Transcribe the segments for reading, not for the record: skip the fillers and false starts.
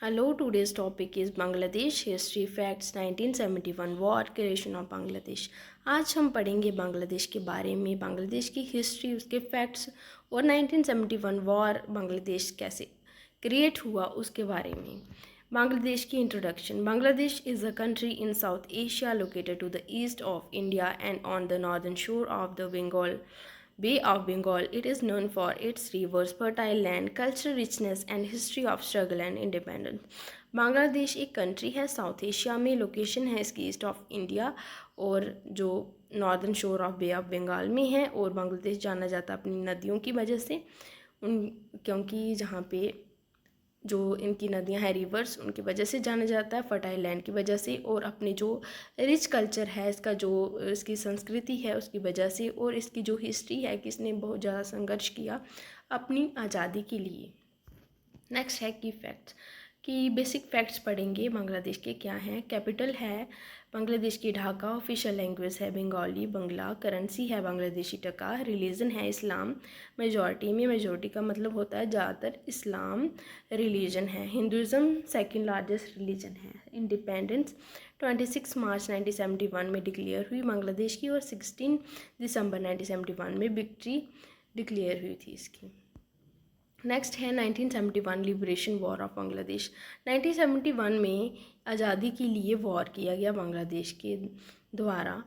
Hello, today's topic is Bangladesh History Facts 1971 War Creation of Bangladesh। आज हम पढ़ेंगे बांग्लादेश के बारे में, बांग्लादेश की हिस्ट्री, उसके फैक्ट्स और 1971 वॉर बांग्लादेश कैसे क्रिएट हुआ उसके बारे में। बांग्लादेश की introduction. Bangladesh is a country in South Asia located to the east of India and on the northern shore of the Bengal Bay of Bengal. It is known for its rivers, fertile land, cultural richness and history of struggle and independence. Bangladesh एक country है south Asia में, location है इसकी east of India और जो northern shore of bay of Bengal में है। और बांग्लादेश जाना जाता है अपनी नदियों की वजह से, उन क्योंकि जहाँ पे जो इनकी नदियां हैं रिवर्स, उनकी वजह से जाना जाता है, फर्टाइल लैंड की वजह से, और अपने जो रिच कल्चर है इसका, जो इसकी संस्कृति है उसकी वजह से, और इसकी जो हिस्ट्री है कि इसने बहुत ज़्यादा संघर्ष किया अपनी आज़ादी के लिए। नेक्स्ट है की फैक्ट्स कि बेसिक फैक्ट्स पढ़ेंगे बांग्लादेश के क्या हैं। कैपिटल है बांग्लादेश की ढाका, ऑफिशियल लैंग्वेज है बंगाली बंगला, करेंसी है बांग्लादेशी टका, रिलीजन है इस्लाम, मेजॉरिटी में, मेजॉरिटी का मतलब होता है ज़्यादातर इस्लाम रिलीजन है, हिंदुज़म सेकंड लार्जेस्ट रिलीजन है। इंडिपेंडेंस 26 मार्च 1971 में डिक्लेयर हुई बांग्लादेश की, और 16 दिसंबर 1971 में विक्ट्री डिक्लेयर हुई थी इसकी। नेक्स्ट है 1971 लिबरेशन वॉर ऑफ बांग्लादेश। 1971 में आज़ादी के लिए वॉर किया गया बांग्लादेश के द्वारा।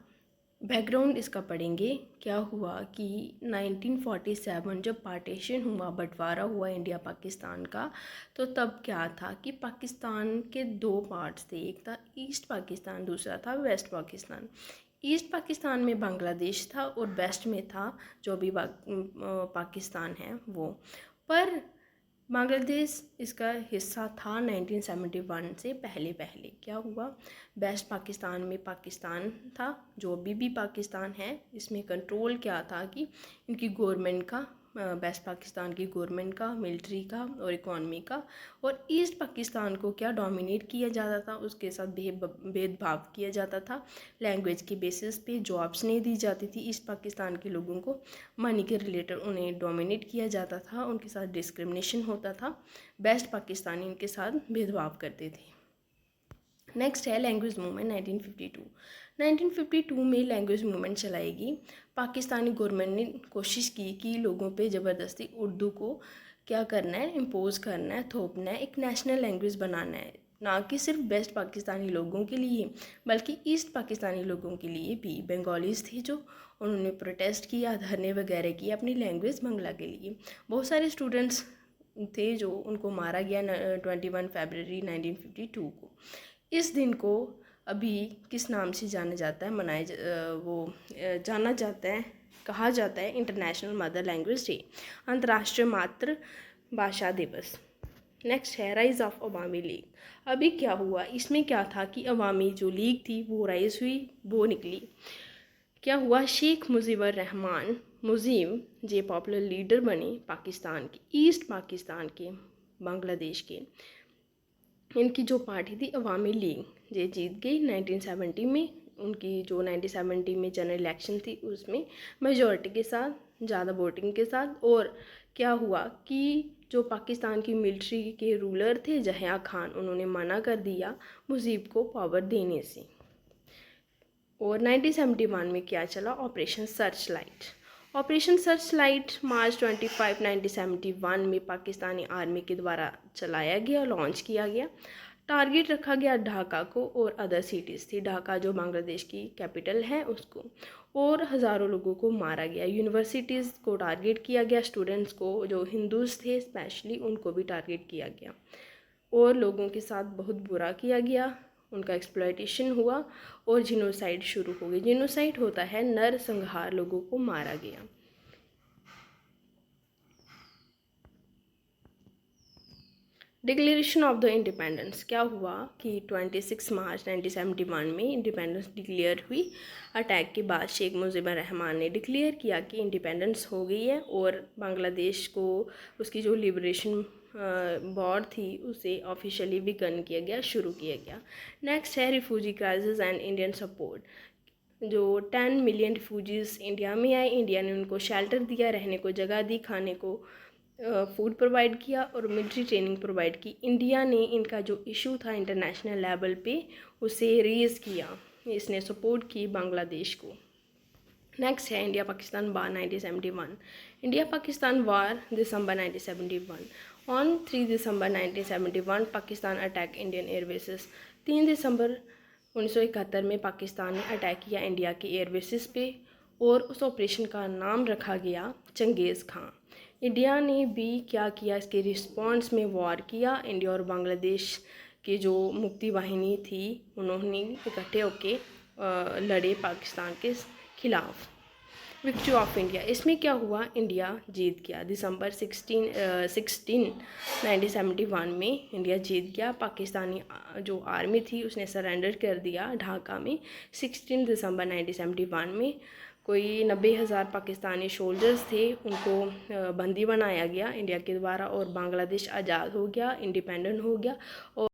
बैकग्राउंड इसका पढ़ेंगे। क्या हुआ कि 1947 जब पार्टीशन हुआ, बंटवारा हुआ इंडिया पाकिस्तान का, तो तब क्या था कि पाकिस्तान के दो पार्ट्स थे, एक था ईस्ट पाकिस्तान, दूसरा था वेस्ट पाकिस्तान। ईस्ट पाकिस्तान में बांग्लादेश था और वेस्ट में था जो भी पाकिस्तान है वो। पर बांग्लादेश इसका हिस्सा था 1971 से पहले। क्या हुआ, वेस्ट पाकिस्तान में पाकिस्तान था, जो अभी भी पाकिस्तान है। इसमें कंट्रोल क्या था कि इनकी गवर्नमेंट का, वेस्ट पाकिस्तान की गवर्नमेंट का, मिलिट्री का और इकॉनमी का। और ईस्ट पाकिस्तान को क्या डोमिनेट किया जाता था, उसके साथ भेदभाव किया जाता था। लैंग्वेज के बेसिस पे जॉब्स नहीं दी जाती थी ईस्ट पाकिस्तान के लोगों को, मनी के रिलेटेड उन्हें डोमिनेट किया जाता था, उनके साथ डिस्क्रिमिनेशन होता था, वेस्ट पाकिस्तानी उनके साथ भेदभाव करते थे। नेक्स्ट है लैंग्वेज मूवमेंट 1952। 1952 में लैंग्वेज मूवमेंट चलाएगी। पाकिस्तानी गवर्नमेंट ने कोशिश की कि लोगों पे ज़बरदस्ती उर्दू को क्या करना है, इम्पोज करना है, थोपना है, एक नेशनल लैंग्वेज बनाना है, ना कि सिर्फ वेस्ट पाकिस्तानी लोगों के लिए बल्कि ईस्ट पाकिस्तानी लोगों के लिए भी। बंगालीज थे जो, उन्होंने प्रोटेस्ट किया, धरने वगैरह किए अपनी लैंग्वेज बंगला के लिए। बहुत सारे स्टूडेंट्स थे जो उनको मारा गया 21 फरवरी 1952 को। इस दिन को अभी किस नाम से जाना जाता है, जाना जाता है, कहा जाता है इंटरनेशनल मदर लैंग्वेज डे, अंतर्राष्ट्रीय मातृभाषा दिवस। नेक्स्ट है राइज ऑफ अवामी लीग। अभी क्या हुआ, इसमें क्या था कि अवामी जो लीग थी वो राइज हुई, वो निकली। क्या हुआ, शेख मुजीबर रहमान मुजीब जे पॉपुलर लीडर बने पाकिस्तान के, ईस्ट पाकिस्तान के, बांग्लादेश के। इनकी जो पार्टी थी अवामी लीग, ये जीत गई 1970 में। उनकी जो 1970 में जनरल इलेक्शन थी उसमें मेजॉरिटी के साथ, ज़्यादा वोटिंग के साथ। और क्या हुआ कि जो पाकिस्तान की मिलिट्री के रूलर थे जहिया खान, उन्होंने मना कर दिया मुजीब को पावर देने से। और 1971 में क्या चला, operation search light. Operation search light March 25 1971 में पाकिस्तानी आर्मी के द्वारा चलाया गया, लॉन्च किया गया। टारगेट रखा गया ढाका को और अदर सिटीज़ थी, ढाका जो बांग्लादेश की कैपिटल है उसको, और हज़ारों लोगों को मारा गया। यूनिवर्सिटीज़ को टारगेट किया गया, स्टूडेंट्स को जो हिंदूज़ थे स्पेशली उनको भी टारगेट किया गया, और लोगों के साथ बहुत बुरा किया गया, उनका एक्सप्लॉयटेशन हुआ और जिनोसाइड शुरू हो गई। जिनोसाइड होता है नरसंहार, लोगों को मारा गया। Declaration of the independence. क्या हुआ कि 26 मार्च 1971 में इंडिपेंडेंस डिक्लेयर हुई। अटैक के बाद शेख मुजीबर रहमान ने डिक्लेयर किया कि इंडिपेंडेंस हो गई है, और बांग्लादेश को उसकी जो लिबरेशन वॉर थी उसे ऑफिशियली बिगन किया गया, शुरू किया गया। नेक्स्ट है refugee crisis and Indian support. जो 10 मिलियन रिफ्यूजीज़ इंडिया में आए, इंडिया ने उनको शेल्टर दिया, रहने को जगह दी, खाने को फूड प्रोवाइड किया और मिलिट्री ट्रेनिंग प्रोवाइड की। इंडिया ने इनका जो इशू था इंटरनेशनल लेवल पे उसे रेज़ किया, इसने सपोर्ट की बांग्लादेश को। नेक्स्ट है India Pakistan war 1971। India Pakistan war दिसंबर 1971। ऑन 3 दिसंबर 1971 पाकिस्तान अटैक इंडियन एयरबेसिस। 3 दिसंबर 1971 में पाकिस्तान ने अटैक किया इंडिया के एयरबेसिस पे और उस ऑपरेशन का नाम रखा गया चंगेज़ खां। इंडिया ने भी क्या किया, इसके रिस्पॉन्स में वॉर किया। इंडिया और बांग्लादेश के जो मुक्ति वाहिनी थी उन्होंने इकट्ठे होकर लड़े पाकिस्तान के खिलाफ। विक्ट्री ऑफ इंडिया, इसमें क्या हुआ, इंडिया जीत गया। दिसंबर 1971 में इंडिया जीत गया। पाकिस्तानी जो आर्मी थी उसने सरेंडर कर दिया ढाका में। 16 दिसंबर 1971 में कोई 90,000 पाकिस्तानी सोल्जर्स थे, उनको बंदी बनाया गया इंडिया के द्वारा और बांग्लादेश आज़ाद हो गया, इंडिपेंडेंट हो गया। और